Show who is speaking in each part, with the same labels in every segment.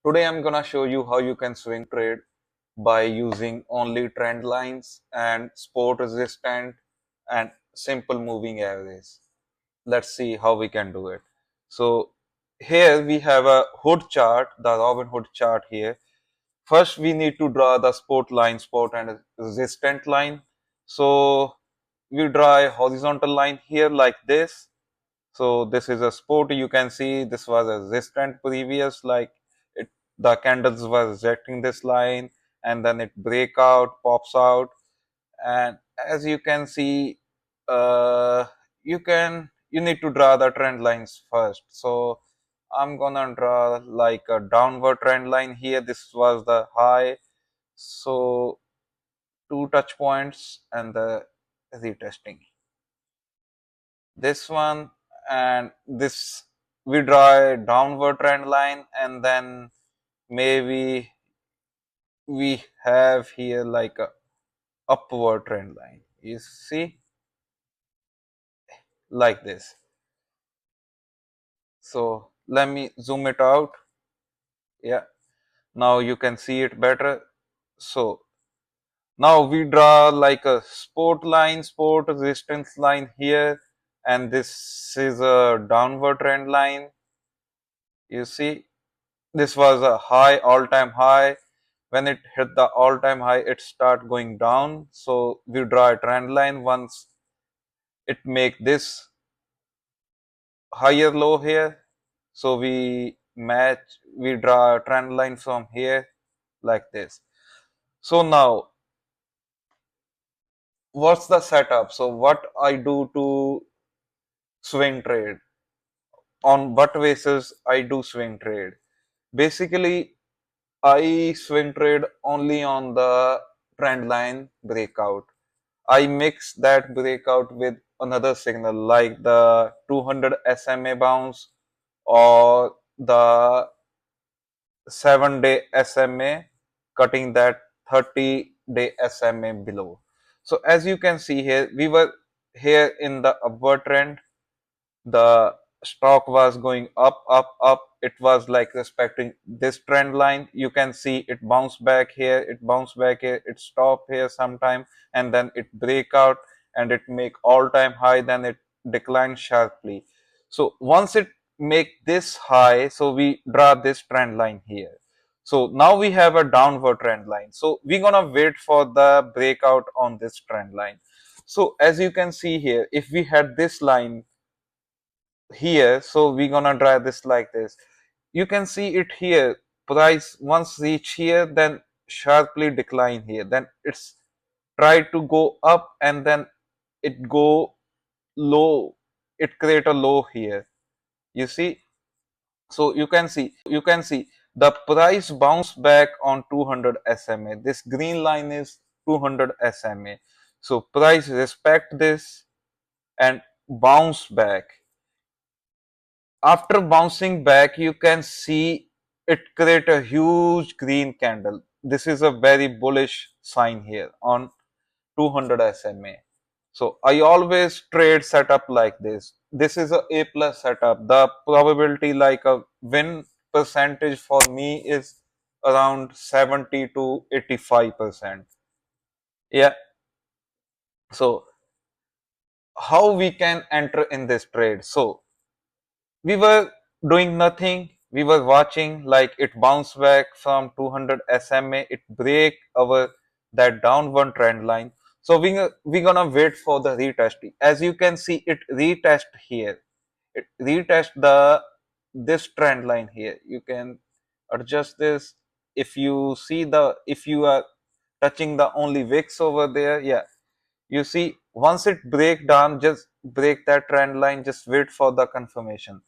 Speaker 1: Today I'm gonna show you how you can swing trade by using only trend lines and spot resistant and simple moving averages. Let's see how we can do it. So here we have a hood chart, the Robin Hood chart here. First we need to draw the spot line, spot and resistant line. So we draw a horizontal line here like this. So this is a spot. You can see this was a resistant previous, like it the candles were rejecting this line and then it break out, pops out, and as you can see, uh, you need to draw the trend lines first. So I'm gonna draw like a downward trend line here. This was the high, so two touch points and the retesting. This one and this, we draw a downward trend line, and then maybe we have here like a upward trend line, you see, like this. So let me zoom it out. Yeah, now you can see it better. So now we draw like a support line, support resistance line here, and this is a downward trend line, you see. This was a high, all-time high. When it hit the all-time high, it start going down. So we draw a trend line. Once it make this higher low here, so we draw a trend line from here like this. So now, what's the setup? So what I do to swing trade? On what basis I do swing trade? Basically, I swing trade only on the trend line breakout. I mix that breakout with another signal like the 200 SMA bounce or the 7-day SMA, cutting that 30-day SMA below. So as you can see here, we were here in the upward trend. The stock was going up, up, up. It was like respecting this trend line. You can see it bounce back here, it bounce back here, it stop here sometime, and then it break out and it make all-time high, then it decline sharply. So once it make this high, so we draw this trend line here. So now we have a downward trend line. So we're gonna wait for the breakout on this trend line. So as you can see here, if we had this line here, so we're gonna draw this like this. You can see it here, price once reach here, then sharply decline here, then it's try to go up and then it go low, it create a low here, you see. So you can see the price bounce back on 200 SMA. This green line is 200 SMA. So price respect this and bounce back. After bouncing back, you can see it create a huge green candle. This is a very bullish sign here on 200 SMA. So I always trade setup like this. This is a plus setup. The probability like a win percentage for me is around 70 to 85%. Yeah. So how we can enter in this trade? So we were doing nothing. We were watching like it bounced back from 200 SMA. It break our that downward trend line. So we gonna wait for the retest. As you can see, it retest here. It retest this trend line here. You can adjust this. If you are touching the only wicks over there, yeah, you see once it break down, just break that trend line. Just wait for the confirmation.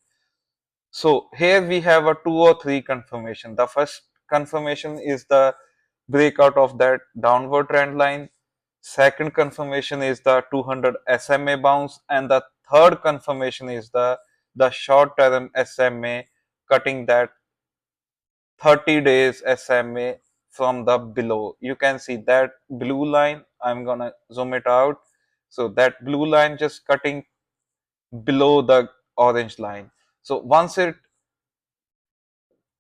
Speaker 1: So here we have a 2 or 3 confirmation. The first confirmation is the breakout of that downward trend line. Second confirmation is the 200 SMA bounce, and the third confirmation is the short term SMA cutting that 30 days SMA from the below. You can see that blue line. I'm gonna zoom it out. So that blue line just cutting below the orange line. So once it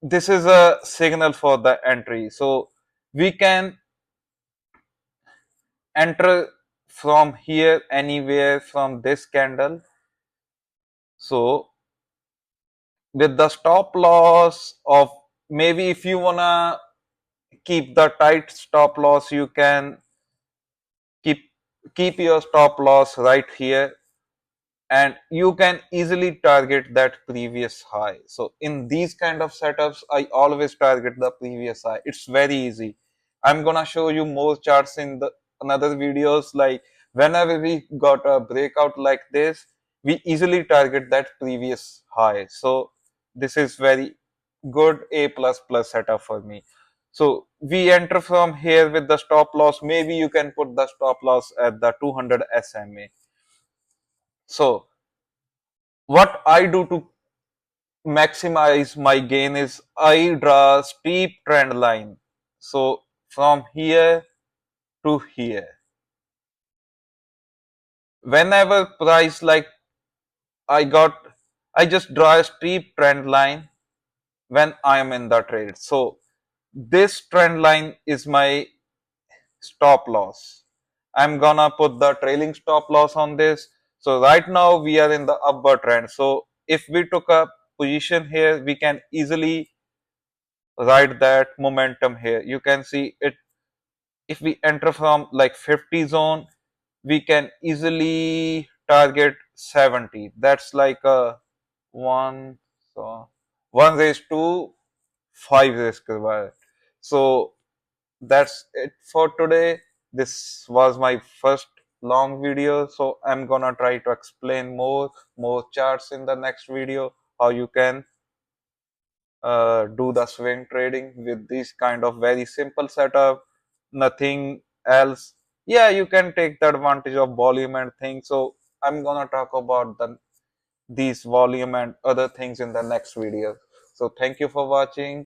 Speaker 1: this is a signal for the entry. So we can enter from here anywhere from this candle. So with the stop loss of, maybe if you wanna keep the tight stop loss, you can keep keep your stop loss right here, and you can easily target that previous high. So in these kind of setups, I always target the previous high. It's very easy. I'm gonna show you more charts in the another videos. Like whenever we got a breakout like this, we easily target that previous high. So this is very good A plus plus setup for me. So we enter from here with the stop loss. Maybe you can put the stop loss at the 200 SMA. So what I do to maximize my gain is I draw a steep trend line. So from here to here, whenever price like I got, I just draw a steep trend line when I am in the trade. So this trend line is my stop loss. I'm gonna put the trailing stop loss on this. So right now we are in the upward trend. So if we took a position here, we can easily ride that momentum here. You can see it. If we enter from like 50 zone, we can easily target 70. That's like a one, so 1 raised to 5 risk required. So that's it for today. This was my first long video, so I'm gonna try to explain more charts in the next video, how you can do the swing trading with this kind of very simple setup, nothing else. Yeah, you can take the advantage of volume and things. So I'm gonna talk about these volume and other things in the next video. So thank you for watching.